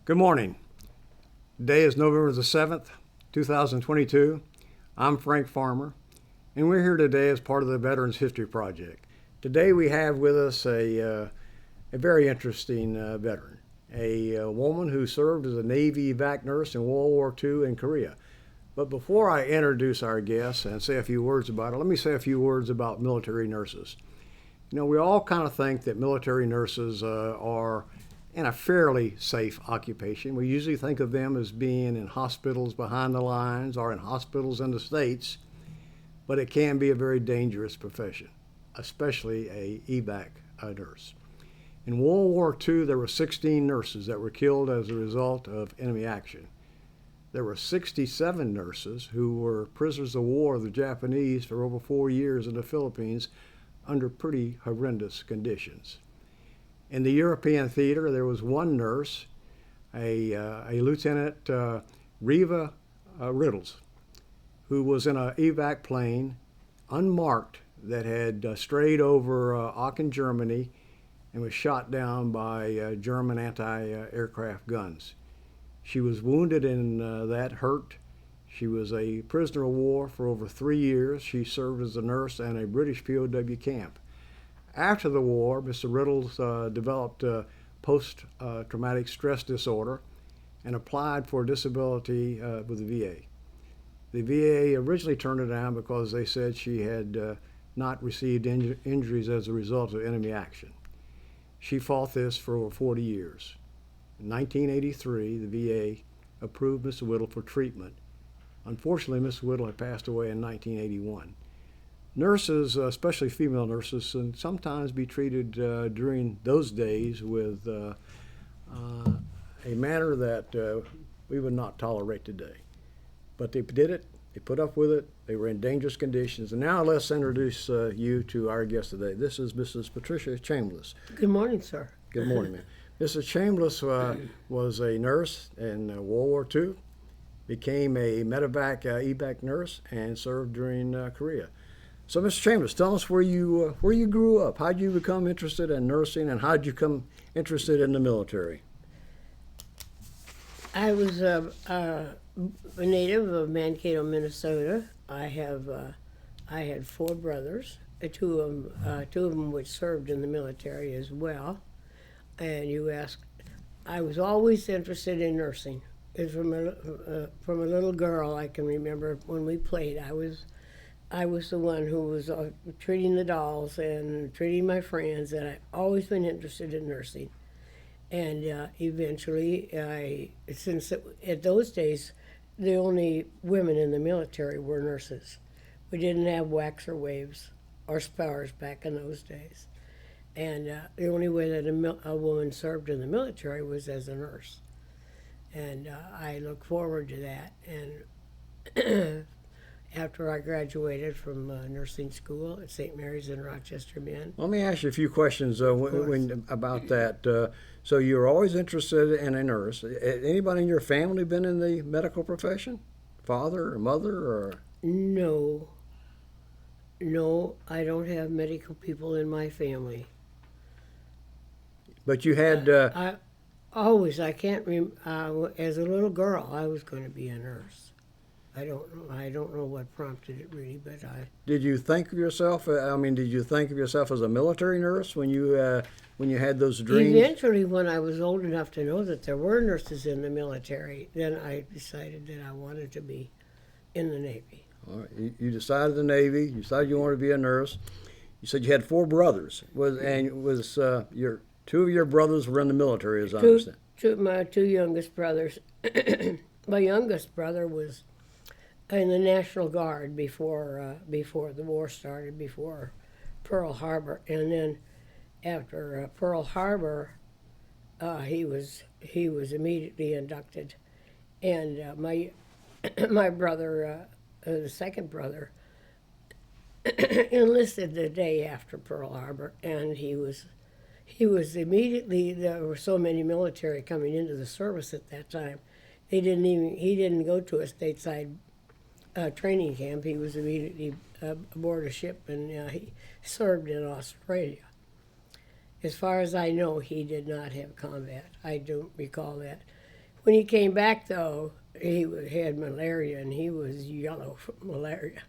Good morning. Today is November the 7th, 2022. I'm Frank Farmer, and we're here today as part of the Veterans History Project. Today we have with us a very interesting veteran, a woman who served as a Navy EVAC nurse in World War II in Korea. But before I introduce our guest and say a few words about her, let me say a few words about military nurses. You know, we all kind of think that military nurses are in a fairly safe occupation. We usually think of them as being in hospitals behind the lines or in hospitals in the States, but it can be a very dangerous profession, especially a EVAC nurse. In World War II, there were 16 nurses that were killed as a result of enemy action. There were 67 nurses who were prisoners of war of the Japanese for over 4 years in the Philippines under pretty horrendous conditions. In the European theater, there was one nurse, a Lieutenant Reva Riddles, who was in an EVAC plane, unmarked, that had strayed over Aachen, Germany, and was shot down by German anti-aircraft guns. She was wounded in that, hurt. She was a prisoner of war for over 3 years. She served as a nurse in a British POW camp. After the war, Mr. Riddles developed post-traumatic stress disorder and applied for disability with the VA. The VA originally turned her down because they said she had not received injuries as a result of enemy action. She fought this for over 40 years. In 1983, the VA approved Mr. Whittle for treatment. Unfortunately, Mr. Whittle had passed away in 1981. Nurses, especially female nurses, can sometimes be treated during those days with a manner that we would not tolerate today. But they did it, they put up with it, they were in dangerous conditions. And now let's introduce you to our guest today. This is Mrs. Patricia Chambliss. Good morning, sir. Good morning, ma'am. Mrs. Chambliss was a nurse in World War II, became a medevac EVAC nurse, and served during Korea. So, Mr. Chambliss, tell us where you grew up. How did you become interested in nursing, and how did you become interested in the military? I was a native of Mankato, Minnesota. I had 4 brothers, two of them which served in the military as well. And you asked, I was always interested in nursing. From a little girl, I can remember when we played. I was the one who was treating the dolls and treating my friends, and I've always been interested in nursing. And eventually, since at those days, the only women in the military were nurses. We didn't have WACs or WAVES or SPARs back in those days. And the only way that a woman served in the military was as a nurse. And I look forward to that. And after I graduated from nursing school at St. Mary's in Rochester, Maine. Let me ask you a few questions about that. So you were always interested in a nurse. Anybody in your family been in the medical profession? Father or mother or? No, I don't have medical people in my family. But you had... I can't remember, as a little girl, I was going to be a nurse. I don't know what prompted it really, but I... Did you think of yourself, did you think of yourself as a military nurse when you had those dreams? Eventually, when I was old enough to know that there were nurses in the military, then I decided that I wanted to be in the Navy. All right. You decided the Navy, you decided you wanted to be a nurse. You said you had 4 brothers. Your 2 of your brothers were in the military, as I understand? My 2 youngest brothers. My youngest brother was in the National Guard before the war started, before Pearl Harbor, and then after Pearl Harbor, he was immediately inducted, and my brother, the second brother, enlisted the day after Pearl Harbor, and he was immediately. There were so many military coming into the service at that time. He didn't go to a stateside training camp. He was immediately aboard a ship, and he served in Australia. As far as I know, he did not have combat. I don't recall that. When he came back, though, had malaria, and he was yellow from malaria.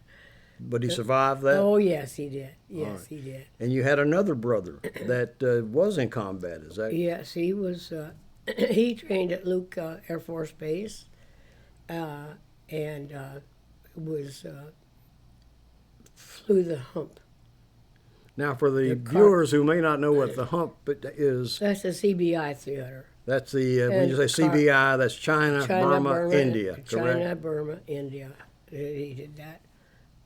But he survived that? Oh, yes, he did. Yes, right. he did. And you had another brother that was in combat, is that? Yes, he was. He trained at Luke Air Force Base, and was flew the hump. Now, for the viewers who may not know what the hump is, That's the CBI theater. that's the, when you say CBI, that's China, Burma, India, correct? China, Burma, India. He did that.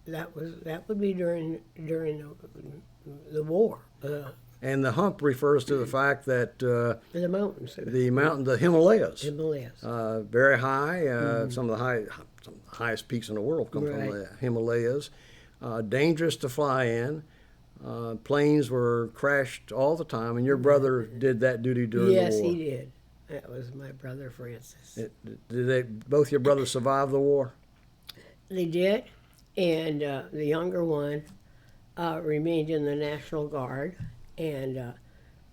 That would be during the war. And the hump refers to the fact that The mountains. the Himalayas, Himalayas. very high. Some of the highest peaks in the world come from the Himalayas. Dangerous to fly in. Planes were crashed all the time, and your brother did that duty during the war. Yes, he did. That was my brother Francis. Did both your brothers survive the war? They did, and the younger one remained in the National Guard, and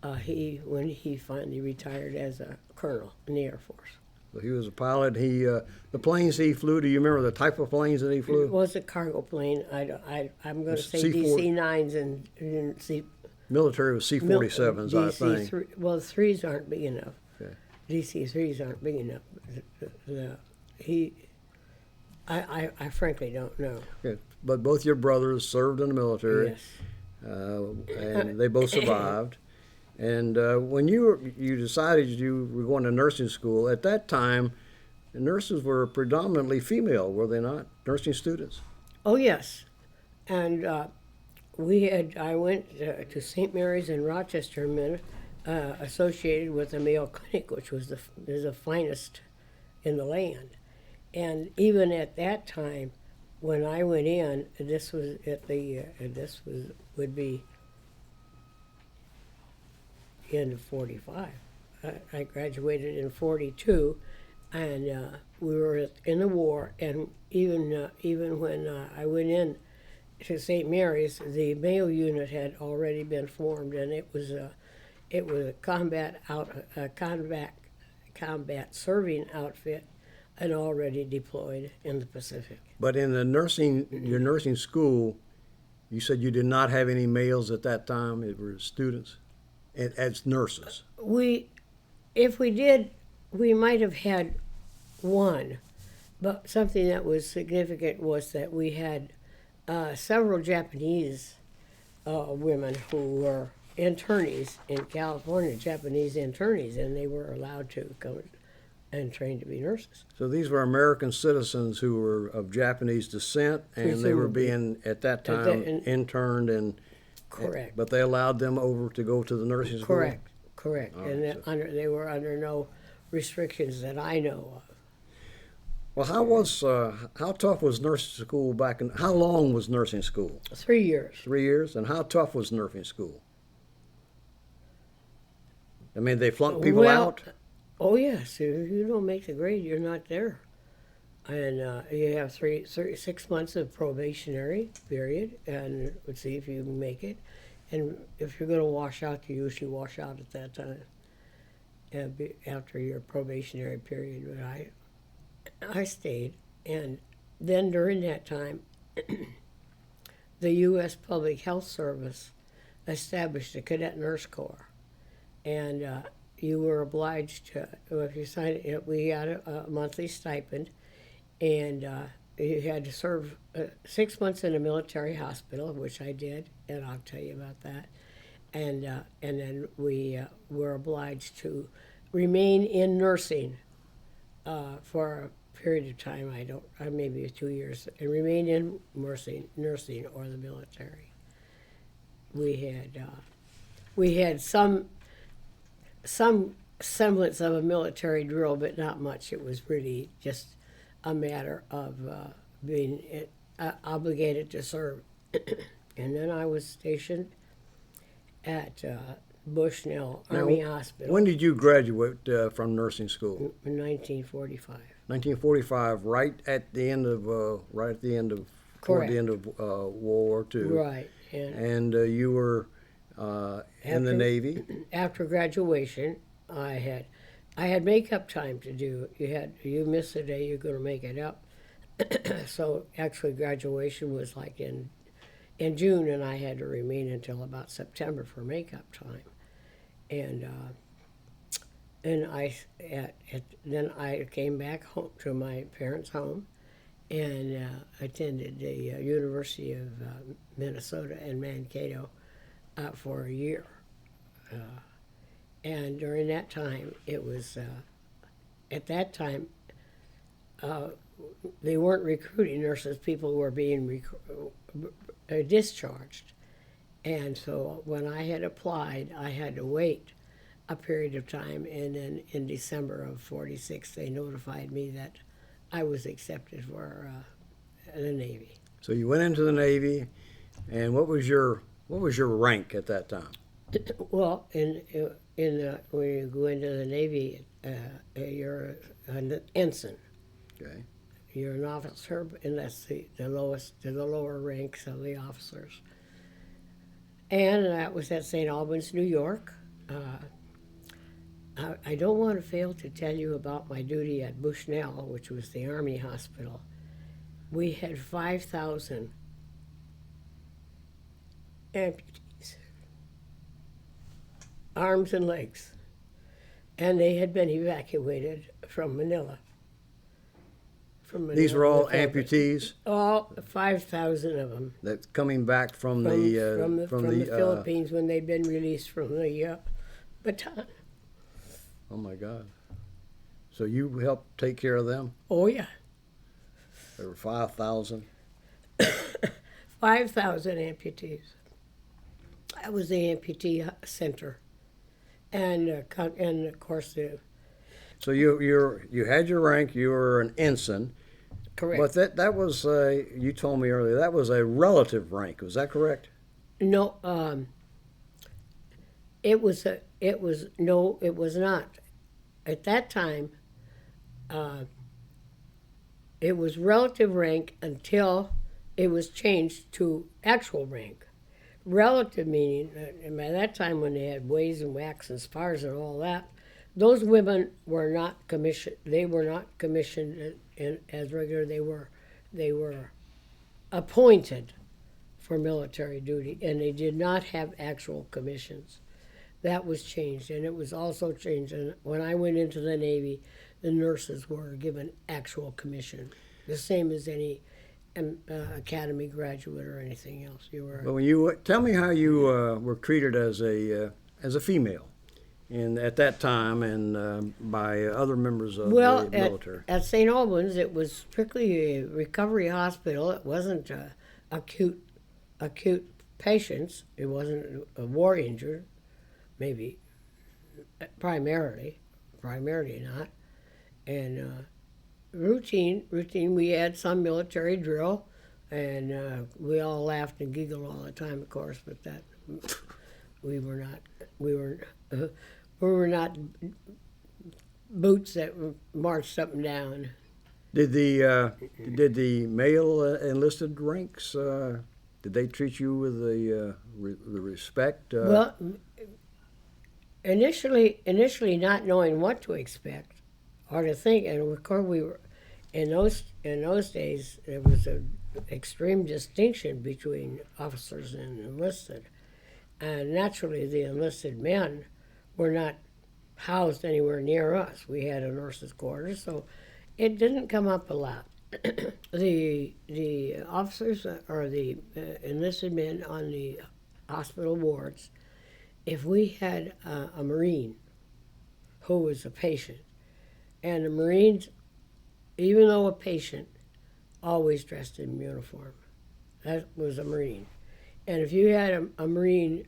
when he finally retired as a colonel in the Air Force. So he was a pilot. The planes he flew. Do you remember the type of planes that he flew? It was a cargo plane. I'm going to say C-4 DC-9s and C. Military was C-47s, I think. Well, threes aren't big enough. Okay. DC-3s aren't big enough. I frankly don't know. Okay. But both your brothers served in the military. Yes. And they both survived. And when you decided you were going to nursing school, at that time, nurses were predominantly female, were they not? Nursing students? Oh, yes. And I went to St. Mary's in Rochester, associated with the Mayo Clinic, which was the finest in the land. And even at that time, when I went in, would be end of 45. I graduated in 42, and we were in the war. And even when I went in to St. Mary's, the Mayo unit had already been formed, and it was a combat serving outfit, and already deployed in the Pacific. But in your nursing school, you said you did not have any males at that time. It were students. As nurses? If we did, we might have had one, but something that was significant was that we had several Japanese women who were internees in California, Japanese internees, and they were allowed to come and train to be nurses. So these were American citizens who were of Japanese descent, and they were being, at that time, interned and... Correct. But they allowed them over to go to the nursing school? Correct. And they were under no restrictions that I know of. Well, how tough was nursing school how long was nursing school? 3 years. 3 years? And how tough was nursing school? I mean, they flunked people out? Oh, yes. If you don't make the grade, you're not there. And you have 6 months of probationary period, and let's see if you make it. And if you're going to wash out, you usually wash out at that time, after your probationary period. But I stayed, and then during that time, the U.S. Public Health Service established a cadet nurse corps, and you were obliged to, if you signed it, we got a monthly stipend. And you had to serve 6 months in a military hospital, which I did, and I'll tell you about that. And then we were obliged to remain in nursing for a period of time. Maybe 2 years, and remain in nursing or the military. We had some semblance of a military drill, but not much. It was really just a matter of being obligated to serve. And then I was stationed at Bushnell Army Hospital. When did you graduate from nursing school? In 1945. 1945, right at the end of Correct. toward the end of World War II. Right. And you were in the Navy. After graduation, I had I had makeup time to do. You miss a day, you're going to make it up. So actually, graduation was like in June, and I had to remain until about September for makeup time. And then I came back home to my parents' home, and attended the University of Minnesota in Mankato for a year. And during that time, it was at that time they weren't recruiting nurses; people were being discharged. And so when I had applied, I had to wait a period of time, and then in December of '46, they notified me that I was accepted for the Navy. So you went into the Navy, and what was your rank at that time? Well, when you go into the Navy, you're an ensign. Okay. You're an officer, and that's the lower ranks of the officers. And that was at St. Albans, New York. I don't want to fail to tell you about my duty at Bushnell, which was the Army hospital. We had 5,000 amputees, arms and legs, and they had been evacuated from Manila. These were all amputees? All 5,000 of them. That's coming back from the Philippines when they'd been released from the baton. Oh my God! So you helped take care of them? Oh yeah. There were 5,000. 5,000 amputees. That was the amputee center, and of course the. So you had your rank. You were an ensign. Correct. But that was you told me earlier that was a relative rank. Was that correct? No. It was not. At that time, it was relative rank until it was changed to actual rank. Relative meaning, and by that time when they had ways and whacks and spars and all that, those women were not commissioned. They were not commissioned as regular. They were appointed for military duty, and they did not have actual commissions. That was changed, and it was also changed. And when I went into the Navy, the nurses were given actual commission, the same as any academy graduate or anything else. You were. Well, when you tell me how you were treated as a female, at that time, and by other members of the military. At St. Albans, it was strictly a recovery hospital. It wasn't acute patients. It wasn't a war injured. Maybe, primarily not, and routine. We had some military drill, and we all laughed and giggled all the time, of course. But that we were not boots that marched up and down. Did the male enlisted ranks? Did they treat you with the respect? Well. Initially not knowing what to expect or to think, and of course we were in those days there was an extreme distinction between officers and enlisted, and naturally the enlisted men were not housed anywhere near us. We had a nurse's quarters, so it didn't come up a lot. The officers or the enlisted men on the hospital wards. If we had a Marine who was a patient, and the Marines, even though a patient, always dressed in uniform. That was a Marine. And if you had a Marine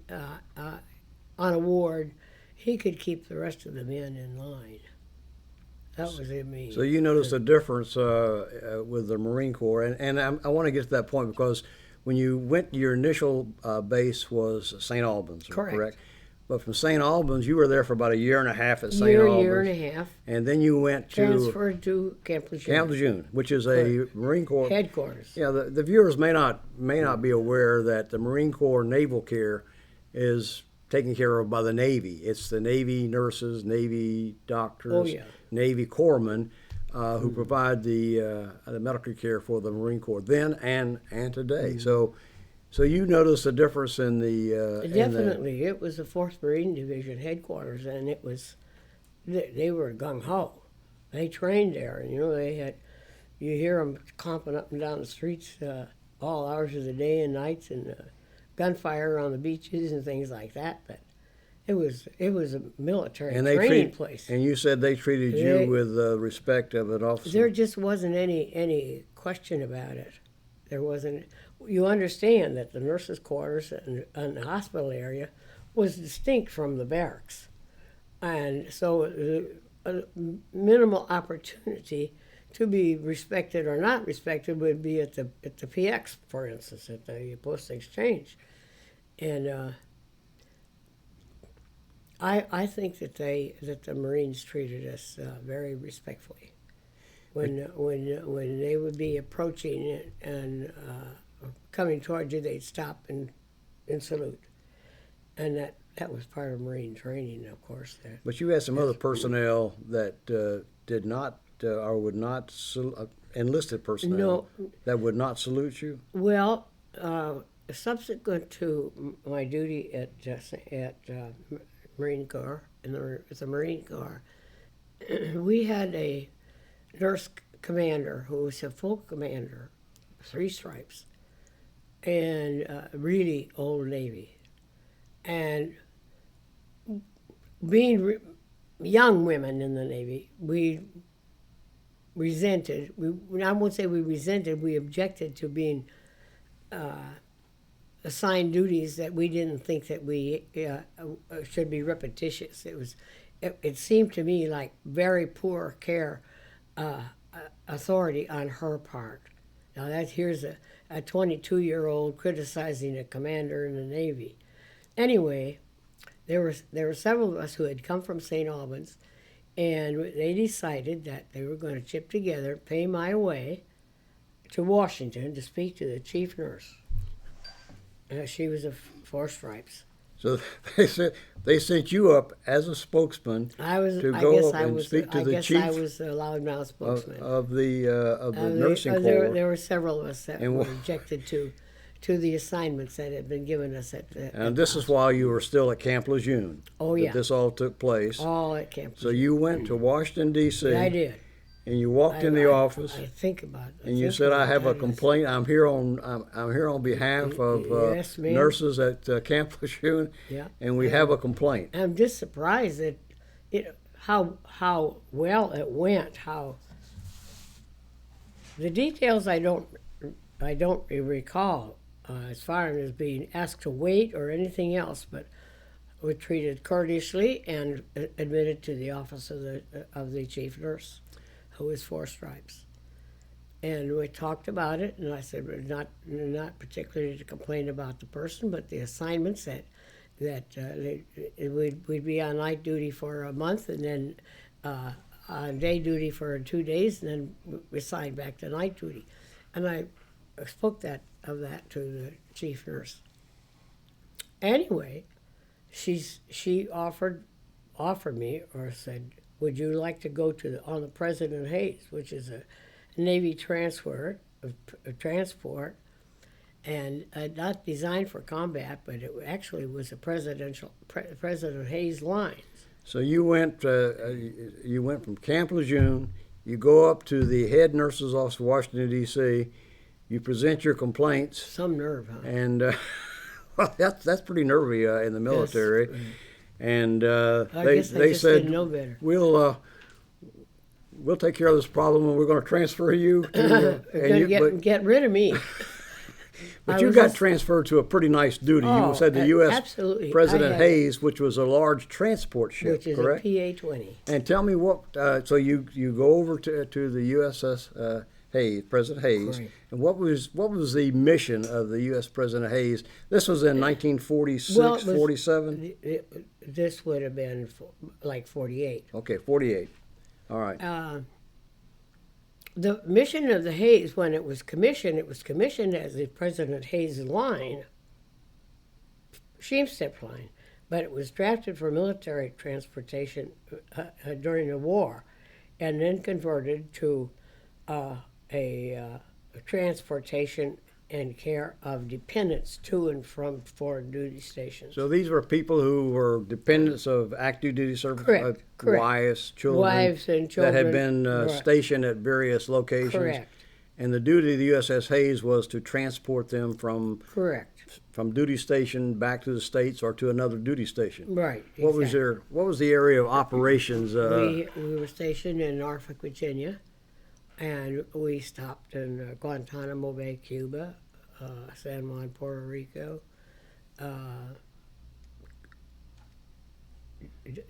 on a ward, he could keep the rest of the men in line. That was it. So you noticed a difference with the Marine Corps, and I want to get to that point because when you went, your initial base was St. Albans, correct? But from St. Albans, you were there for about a year and a half at St. Albans. Year and a half. And then you went transferred to Camp Lejeune. Camp Lejeune, which is a Marine Corps headquarters. Yeah, the viewers may not be aware that the Marine Corps Naval Care is taken care of by the Navy. It's the Navy nurses, Navy doctors, Oh, yeah. Navy corpsmen who provide the medical care for the Marine Corps then and today. So you notice a difference in the Definitely, it was the 4th Marine Division headquarters, and they were gung ho. They trained there, and you hear them clomping up and down the streets all hours of the day and nights, and gunfire on the beaches and things like that. But it was a military training place. And you said they treated you with respect of an officer. There just wasn't any question about it. There wasn't. You understand that the nurses' quarters and the hospital area was distinct from the barracks, and so minimal opportunity to be respected or not respected would be at the PX, for instance, at the Post Exchange, and I think that the Marines treated us very respectfully. When they would be approaching and coming towards you, they'd stop and salute, and that was part of Marine training, of course. But you had some other personnel that did not or would not enlisted personnel that would not salute you. Well, subsequent to my duty at Marine Corps in the Marine Corps, we had a nurse commander who was a full commander, 3 stripes, and really old Navy. And being young women in the Navy, we resented, I won't say we resented, we objected to being assigned duties that we didn't think that we should be repetitious. It seemed to me like very poor care authority on her part. Now here's a 22-year-old criticizing a commander in the Navy. Anyway, there were several of us who had come from St. Albans, and they decided that they were going to chip together, pay my way to Washington to speak to the chief nurse. She was a 4 stripes. So they sent you up as a spokesman to go up and speak to the chief. I was the loudmouth spokesman of the nursing corps. There were several of us that were objected to the assignments that had been given us and this is while you were still at Camp Lejeune. Oh, yeah. This all took place. All at Camp Lejeune. So you went to Washington, D.C. Yeah, I did. And you walked in the office. I think about it. And you said, "I have a complaint. I'm here on behalf of yes, nurses at Camp Lejeune, and we have a complaint." I'm just surprised that how well it went. How the details I don't recall as far as being asked to wait or anything else, but were treated courteously and admitted to the office of the chief nurse, who was 4 stripes. And we talked about it, and I said, not particularly to complain about the person, but the assignments that we'd be on night duty for a month, and then on day duty for 2 days, and then we assigned back to night duty. And I spoke of that to the chief nurse. Anyway, she offered me, or said, "Would you like to go on the President Hayes, which is a Navy transport, and not designed for combat, but it actually was a President Hayes line." So you went from Camp Lejeune. You go up to the head nurse's office, Washington D.C. You present your complaints. Some nerve, huh? And well, that's pretty nervy in the military. Yes. And they said, didn't know better. We'll take care of this problem, and we're going to transfer you. Get rid of me. But you got transferred to a pretty nice duty. You said the U.S. President Hayes, which was a large transport ship, which is correct? a PA-20. And tell me what. So you go over to the USS Hayes, President Hayes, right. And what was the mission of the U.S. President Hayes? This was in 1946, 47. This would have been like 48. Okay, 48. All right. The mission of the Hayes, when it was commissioned as the President Hayes line, steam step line. but it was drafted for military transportation during the war, and then converted to a transportation and care of dependents to and from foreign duty stations. So these were people who were dependents of active duty service, Correct, correct. wives and children that had been stationed at various locations. Correct. And the duty of the USS Hayes was to transport them from duty station back to the States or to another duty station. Right. What was the area of operations? We were stationed in Norfolk, Virginia, and we stopped in Guantanamo Bay, Cuba, San Juan, Puerto Rico.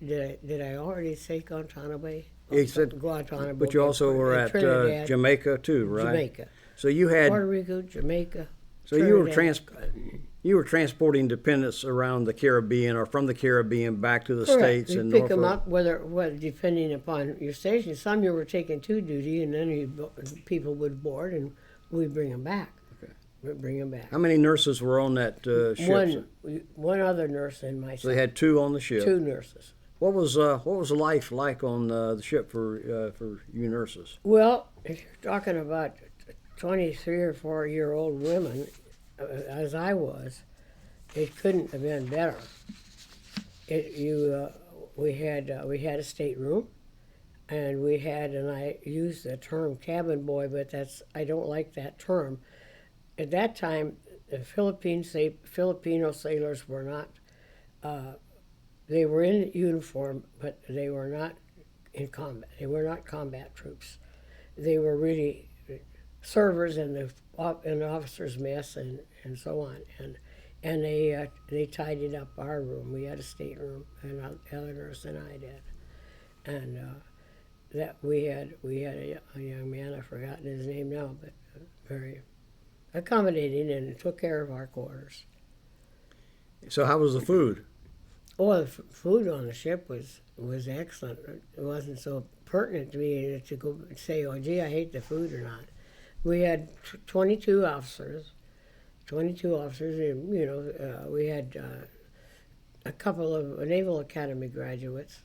Did I already say Guantanamo Bay? You said Guantanamo but you also were at Jamaica too, right? Jamaica. So you had Puerto Rico, Jamaica. So you were transporting dependents around the Caribbean or from the Caribbean back to the States and Norfolk. Pick them up, whether depending upon your station. Some you were taking to duty, and then people would board, and we'd bring them back. Okay. We'd bring them back. How many nurses were on that ship? One other nurse and myself. So they had two on the ship. Two nurses. What was life like on the ship for you nurses? Well, if you're talking about 23 or 4-year-old women, as I was, it couldn't have been better. We had a stateroom, and I use the term cabin boy, but I don't like that term. At that time, the Filipino sailors were not. They were in uniform, but they were not in combat. They were not combat troops. They were really servers in the officers' mess and so on. And they tidied up our room. We had a stateroom, and the other nurse and I did. And that we had a young man, I've forgotten his name now, but very accommodating and took care of our quarters. So how was the food? Oh, the food on the ship was excellent. It wasn't so pertinent to me to go say, oh, gee, I hate the food or not. We had 22 officers, and, we had a couple of Naval Academy graduates.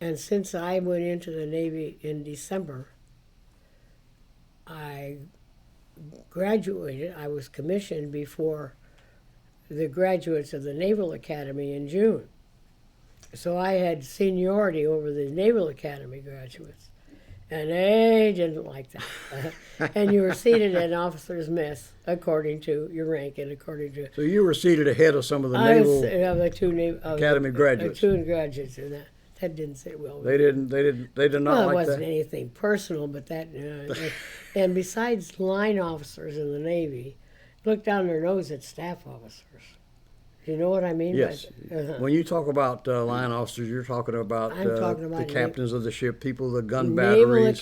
And since I went into the Navy in December, I graduated. I was commissioned before the graduates of the Naval Academy in June. So I had seniority over the Naval Academy graduates. And they didn't like that. And you were seated in officer's mess according to your rank and according to... So you were seated ahead of some of the Naval Academy graduates. Two graduates, and that didn't sit well with They did not like that? Well, it wasn't anything personal, but that... and besides line officers in the Navy, look down their nose at staff officers. You know what I mean? Yes. When you talk about line officers, you're talking about the captains of the ship, people, the gun batteries.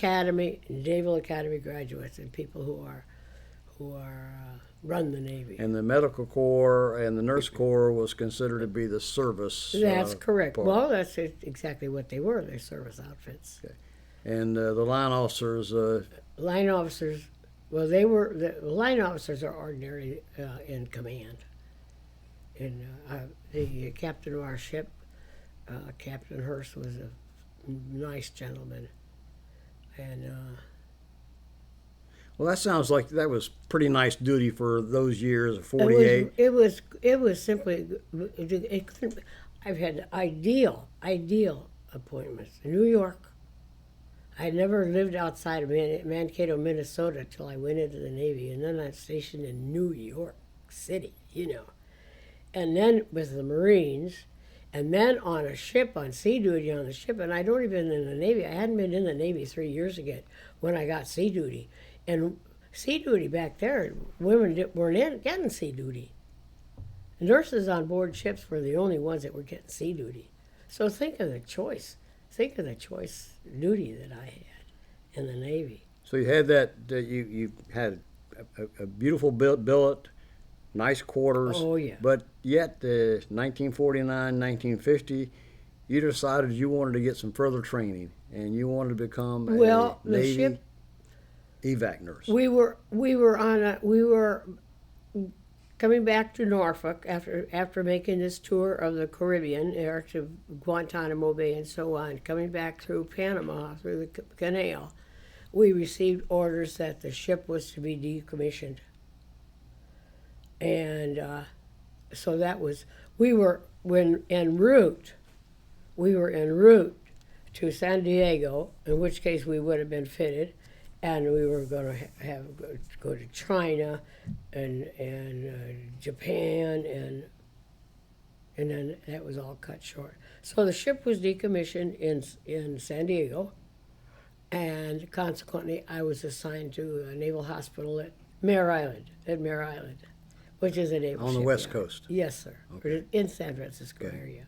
Naval Academy graduates, and people who run the Navy. And the medical corps and the nurse corps was considered to be the service. That's correct. Part. Well, that's exactly what they were. They're service outfits. Okay. And the line officers. Line officers. Well, the line officers are ordinary in command. And the captain of our ship, Captain Hurst, was a nice gentleman. And well, that sounds like that was pretty nice duty for those years of 48. It was simply. I've had ideal appointments in New York. I never lived outside of Mankato, Minnesota, till I went into the Navy, and then I was stationed in New York City. And then with the Marines, and then on a ship, on sea duty on the ship, and I'd only been in the Navy. I hadn't been in the Navy 3 years ago when I got sea duty. And sea duty back there, women weren't getting sea duty. Nurses on board ships were the only ones that were getting sea duty. So think of the choice. Think of the choice duty that I had in the Navy. So you had that you had a beautiful billet, nice quarters. Oh, yeah. But yet, 1949, 1950, you decided you wanted to get some further training, and you wanted to become a Navy EVAC nurse. We were coming back to Norfolk after making this tour of the Caribbean, or to Guantanamo Bay and so on, coming back through Panama, through the canal, we received orders that the ship was to be decommissioned. And so that was, we were en route to San Diego, in which case we would have been fitted, and we were going to go to China and Japan, and then that was all cut short. So the ship was decommissioned in San Diego, and consequently I was assigned to a naval hospital at Mare Island, which is a naval On the shipyard. West Coast? Yes, sir. Okay. In San Francisco Okay. area.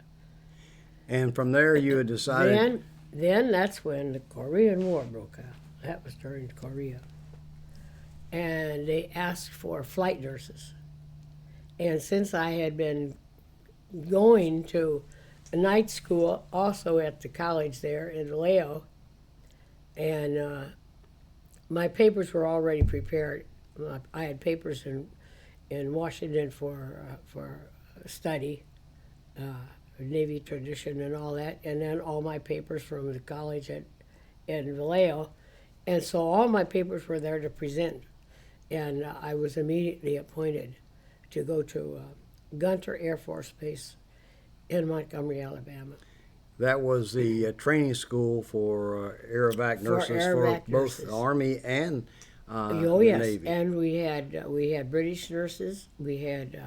And from there you had decided... Then that's when the Korean War broke out. That was during Korea. And they asked for flight nurses. And since I had been going to a night school also at the college there in Vallejo, and my papers were already prepared. I had papers in Washington for study, Navy tradition and all that, and then all my papers from the college in Vallejo. And so all my papers were there to present. And I was immediately appointed to go to Gunter Air Force Base in Montgomery, Alabama. That was the training school for EVAC nurses for both the Army and Oh the yes, Navy. and we had British nurses, we had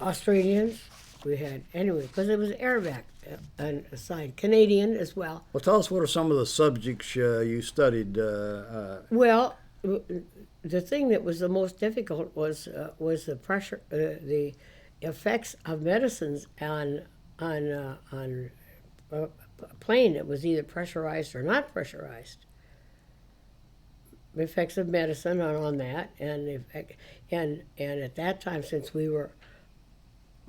Australians, we had, anyway, because it was EVAC assigned, Canadian as well. Well, tell us, what are some of the subjects you studied? Well, the thing that was the most difficult was the pressure, the effects of medicines on a plane that was either pressurized or not pressurized. The effects of medicine on that, and at that time, since we were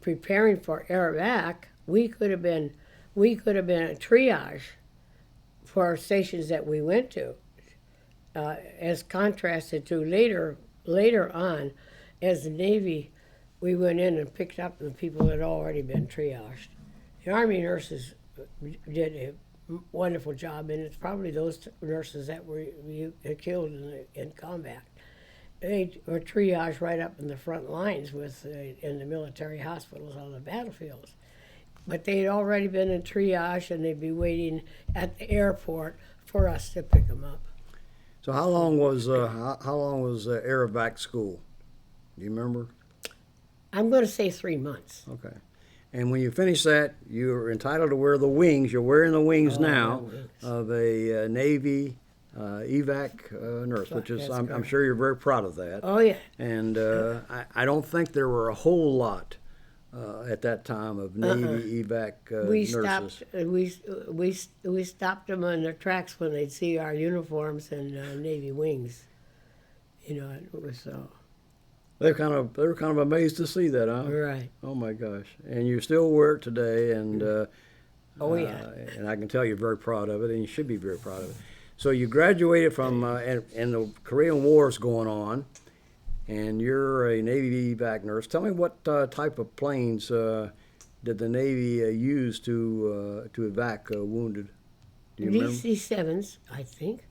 preparing for EVAC, we could have been a triage for our stations that we went to, as contrasted to later on, as the Navy, we went in and picked up the people that had already been triaged. The Army nurses did a wonderful job, and it's probably those nurses that were killed in combat. They were triaged right up in the front lines in the military hospitals on the battlefields. But they'd already been in triage, and they'd be waiting at the airport for us to pick them up. So how long was EVAC school? Do you remember? I'm going to say 3 months. Okay. And when you finish that, you're entitled to wear the wings. You're wearing the wings now of a Navy EVAC nurse, which is, I'm sure you're very proud of that. Oh, yeah. And I don't think there were a whole lot at that time of Navy EVAC nurses. We stopped them on their tracks when they'd see our uniforms and Navy wings. You know, it was so. They were kind of amazed to see that, huh? Right. Oh my gosh! And you still wear it today, and oh yeah. And I can tell you're very proud of it, and you should be very proud of it. So you graduated from, and the Korean War is going on, and you're a Navy EVAC nurse. Tell me, what type of planes did the Navy use to evac wounded? Do you remember? DC-7s, I think,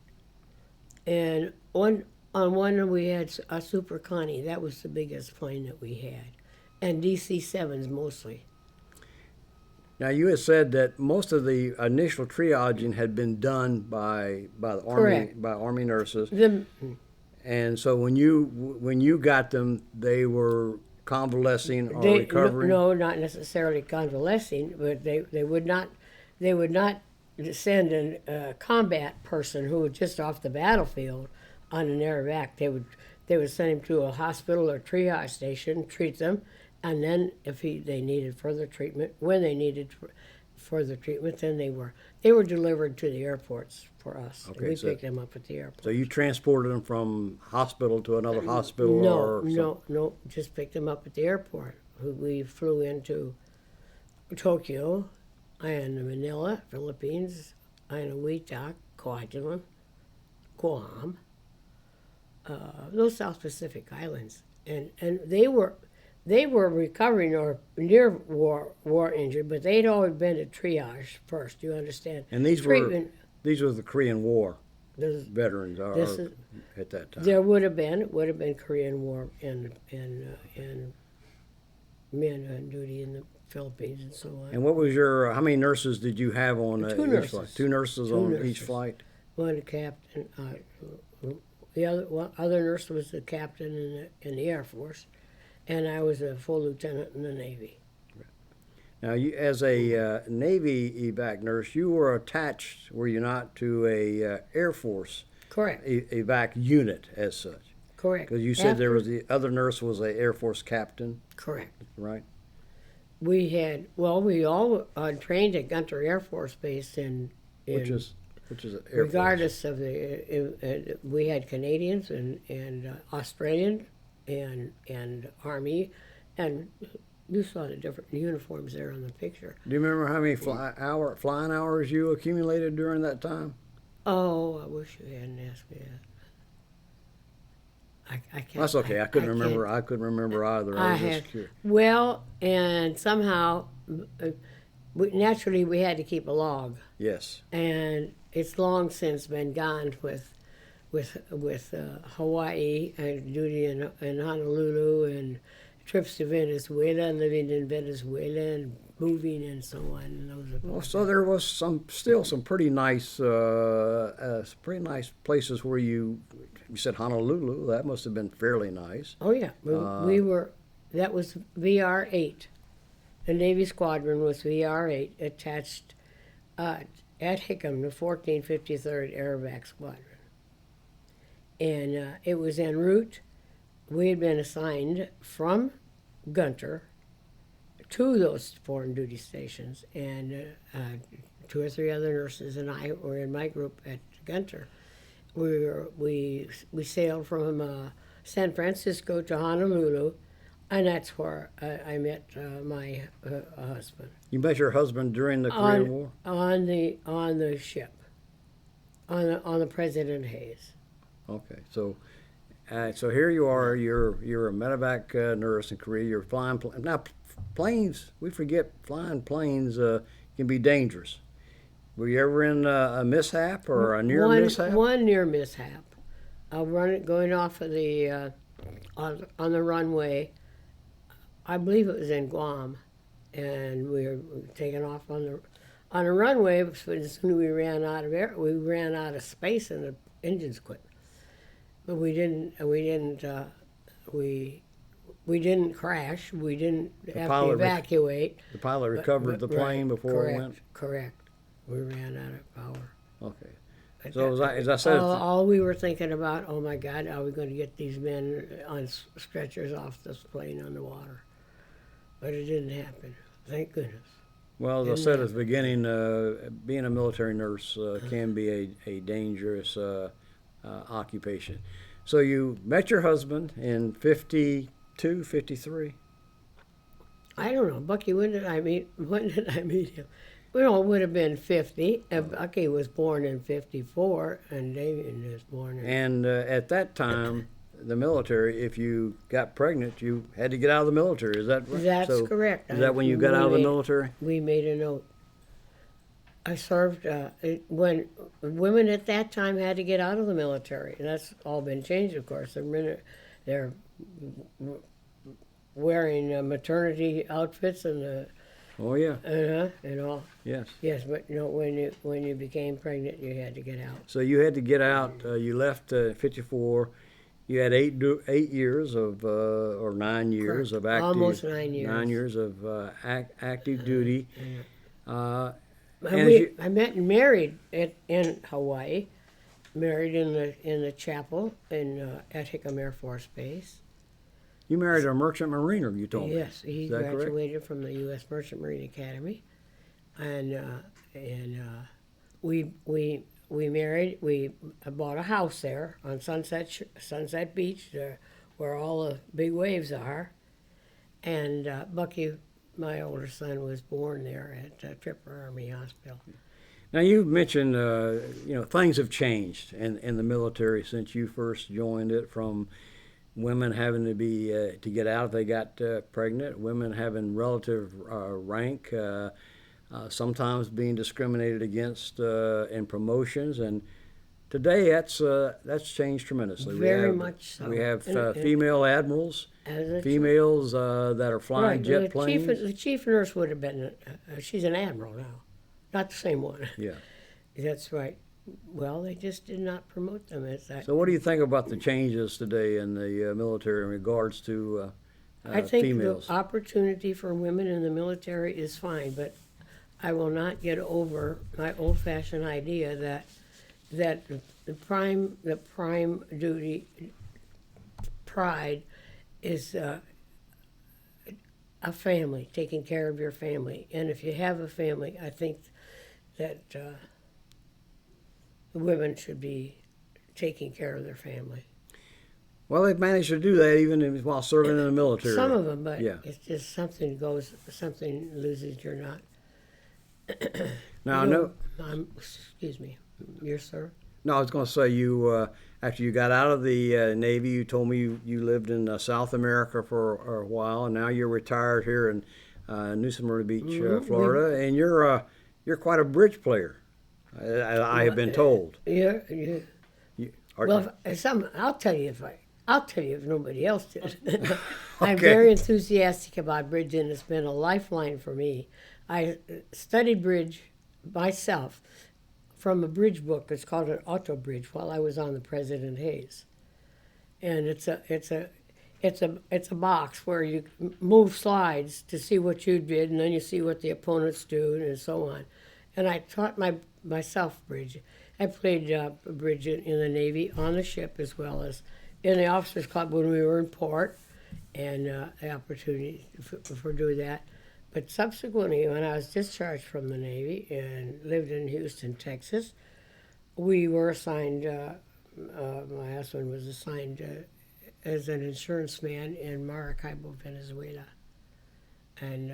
and on one we had a Super Connie. That was the biggest plane that we had, and DC-7s mostly. Now, you had said that most of the initial triaging had been done by the Army, Correct. by Army nurses, and so when you got them, they were convalescing or recovering. No, not necessarily convalescing, but they would not send a combat person who was just off the battlefield on an EVAC. They would send him to a hospital or triage station, treat them, and then if they needed further treatment, when they needed further treatment, then they were delivered to the airports for us. Okay, We picked them up at the airport. So you transported them from hospital to another hospital? No, just picked them up at the airport. We flew into Tokyo, and Manila, Philippines, and Wetak, Guam, those South Pacific islands, and they were recovering or near war injured, but they'd always been to triage first. You understand? And these were the Korean War veterans at that time. There would have been Korean War and men on duty in the Philippines and so on. And what was how many nurses did you have on each flight? Two nurses on each flight? One captain. The other nurse was the captain in the Air Force, and I was a full lieutenant in the Navy. Now, you, as a Navy evac nurse, you were attached, were you not, to a Air Force Correct. Evac unit as such? Correct. Because you said there was the other nurse was a Air Force captain. Correct. Right. We all trained at Gunter Air Force Base which is an Air regardless Force. of we had Canadians and Australian and Army, and you saw the different uniforms there on the picture. Do you remember how many flying hours you accumulated during that time? Oh, I wish you hadn't asked me that. I can't. That's okay. I couldn't remember. I couldn't remember either. I was just curious. Well, and somehow, naturally, we had to keep a log. Yes. And it's long since been gone with Hawaii and duty in Honolulu and trips to Venezuela and living in Venezuela and moving and so on. And those So there was still some pretty nice places where you said Honolulu. That must have been fairly nice. Oh yeah, we were. That was VR-8. The Navy squadron was VR-8 attached at Hickam, the 1453rd Air-EVAC Squadron, and it was en route. We had been assigned from Gunter to those foreign duty stations, and 2 or 3 other nurses and I were in my group at Gunter. We sailed from San Francisco to Honolulu, and that's where I met my husband. You met your husband during the Korean War? On the ship, on the President Hayes. Okay, so here you are. You're a medevac nurse in Korea. You're flying now. Planes, we forget flying planes can be dangerous. Were you ever in a mishap or a near mishap? One near mishap. Going off of the on the runway. I believe it was in Guam, and we were taking off on the runway. But as soon as we ran out of air, we ran out of space, and the engines quit. But we didn't crash. We didn't have to evacuate. The pilot recovered the plane before it went? Correct. We ran out of power. Okay. So as I said... All we were thinking about, oh my God, are we going to get these men on stretchers off this plane on the water? But it didn't happen. Thank goodness. Well, as I said at the beginning, being a military nurse can be a dangerous occupation. So you met your husband in 52, 53? I don't know. Bucky, when did I meet him? Well, it would have been 50. Bucky was born in 54, and David was born in... And at that time, the military, if you got pregnant, you had to get out of the military. Is that right? That's correct. Is that when you got out of the military? We made a note. I served when women at that time had to get out of the military. And that's all been changed, of course. They're wearing maternity outfits and the... Oh yeah. And all. Yes. Yes, but when you became pregnant, you had to get out. So you had to get out. You left 54. You had 8 years of or 9 years Correct. of active. Almost 9 years. 9 years of active duty. I met and married in Hawaii. Married in the chapel at Hickam Air Force Base. You married a merchant mariner, you told me. Yes, he graduated from the U.S. Merchant Marine Academy, and we married. We bought a house there on Sunset Beach, where all the big waves are, and Bucky, my older son, was born there at Tripper Army Hospital. Now you mentioned, things have changed in the military since you first joined it. From women having to be to get out if they got pregnant, women having relative rank, sometimes being discriminated against in promotions, and today that's changed tremendously. Very much so. We have And female admirals, as females that are flying right, jet planes. The chief nurse would have been. She's an admiral now, not the same one. Yeah. That's right. Well, they just did not promote them as that. So, what do you think about the changes today in the military in regards to I think females? the opportunity for women in the military is fine, but I will not get over my old-fashioned idea that the prime duty pride is a family, taking care of your family, and if you have a family, I think that the women should be taking care of their family. Well, they've managed to do that even while serving in the military. Some of them, but yeah. it's just something loses your knot. Now I know. Excuse me, yes, sir. No, I was going to say you after you got out of the Navy, you told me you lived in South America for a while, and now you're retired here in New Smyrna Beach, Florida, and you're quite a bridge player. I have been told. Yeah. Well, I'll tell you if nobody else did. I'm very enthusiastic about bridge, and it's been a lifeline for me. I studied bridge myself from a bridge book. It's called an auto bridge while I was on the President Hayes, and it's a box where you move slides to see what you did, and then you see what the opponents do, and so on. And I taught myself bridge. I played bridge in the Navy on the ship as well as in the officers' club when we were in port, and the opportunity for doing that. But subsequently, when I was discharged from the Navy and lived in Houston, Texas, we were assigned. My husband was assigned as an insurance man in Maracaibo, Venezuela, and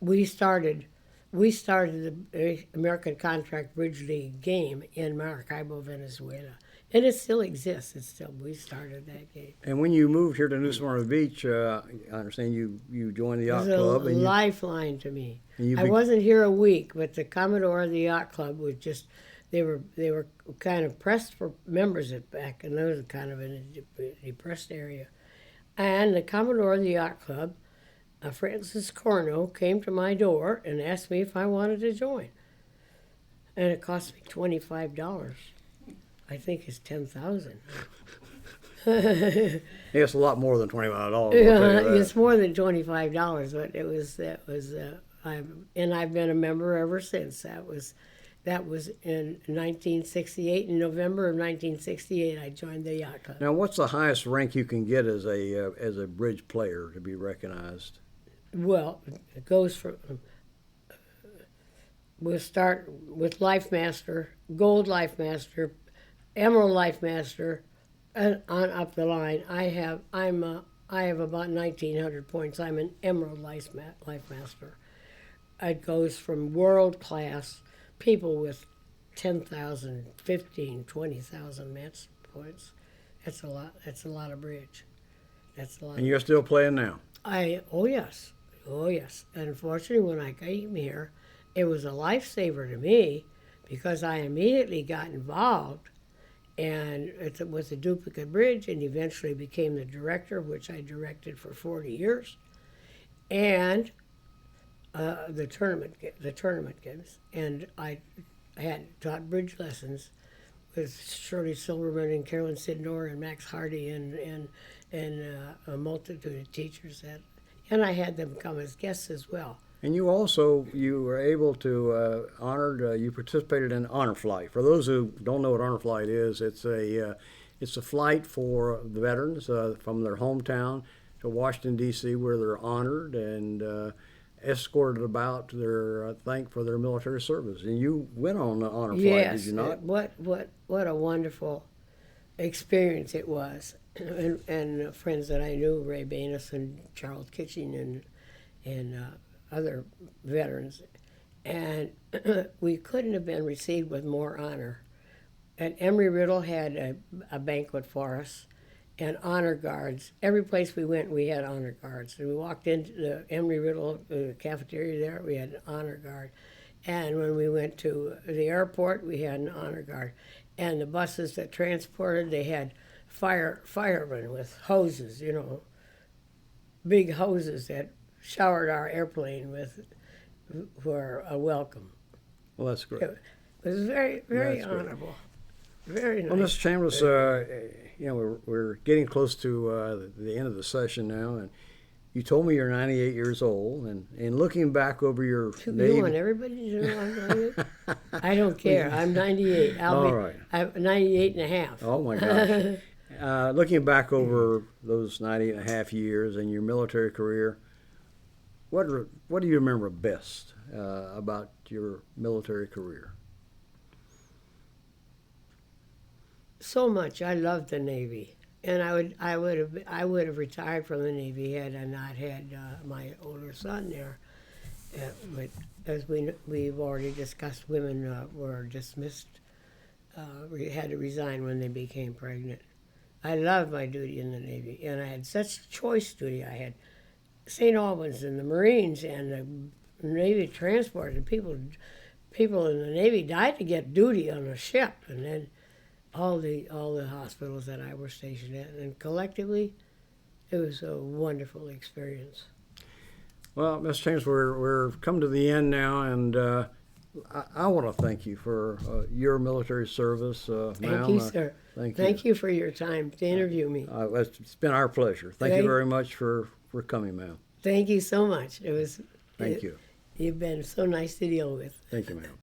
we started the American Contract Bridge League game in Maracaibo, Venezuela. And it still exists. We started that game. And when you moved here to New Smyrna Beach, I understand you joined the yacht club. It was a lifeline to me. And I wasn't here a week, but the Commodore of the yacht club was just, they were kind of pressed for members back, and those were kind of in a depressed area. And the Commodore of the yacht club, Francis Corno, came to my door and asked me if I wanted to join. And it cost me $25. I think it's $10,000. It's a lot more than $25. It's more than $25, but I've been a member ever since. That was in 1968. In November of 1968, I joined the yacht club. Now, what's the highest rank you can get as a bridge player to be recognized? Well, it goes from. We'll start with Life Master, Gold Life Master, Emerald Life Master, and on up the line. I have about 1,900 points. I'm an Emerald Life Master. It goes from world class people with 10,000, 15, 20,000 match points. That's a lot. That's a lot of bridge. That's a lot. And you're still playing now? Oh yes. Unfortunately, when I came here, it was a lifesaver to me because I immediately got involved. And it was a duplicate bridge, and eventually became the director, which I directed for 40 years, and the tournament games. And I had taught bridge lessons with Shirley Silverman and Carolyn Sidnor and Max Hardy and a multitude of teachers and I had them come as guests as well. And you were able to you participated in Honor Flight. For those who don't know what Honor Flight is, it's a flight for the veterans from their hometown to Washington, D.C., where they're honored and escorted about their for their military service. And you went on the Honor Flight, yes, did you not? What a wonderful experience it was. And friends that I knew, Ray Banis and Charles Kitching and other veterans. and we couldn't have been received with more honor. And Embry-Riddle had a banquet for us, and honor guards. Every place we went, we had honor guards. And we walked into the Embry-Riddle cafeteria there, we had an honor guard. And when we went to the airport, we had an honor guard. And the buses that transported, they had firemen with hoses, you know, big hoses that showered our airplane with for a welcome. Well, that's great. It was very, very That's great. honorable. Very nice. Well, Mr. Chambliss, you know, we're getting close to the end of the session now, and you told me you're 98 years old, and looking back over your You Navy... want everybody to know I'm 98? I don't care. I'm 98. All right. I'm 98 and a half. Oh, my gosh. Looking back over those 98 and a half years and your military career, what do you remember best about your military career? So much. I loved the Navy, and I would have retired from the Navy had I not had my older son there. But as we've already discussed, women were dismissed. Had to resign when they became pregnant. I loved my duty in the Navy, and I had such choice duty. I had St. Albans and the Marines and the Navy transport, and people in the Navy died to get duty on a ship, and then all the hospitals that I was stationed at, and collectively, it was a wonderful experience. Well, Mr. Chambliss, we're come to the end now, and I want to thank you for your military service, Thank ma'am. you, sir. Thank you. You for your time to interview me. It's been our pleasure. Thank you very much for coming, ma'am. Thank you so much. Thank you. You've been so nice to deal with. Thank you, ma'am.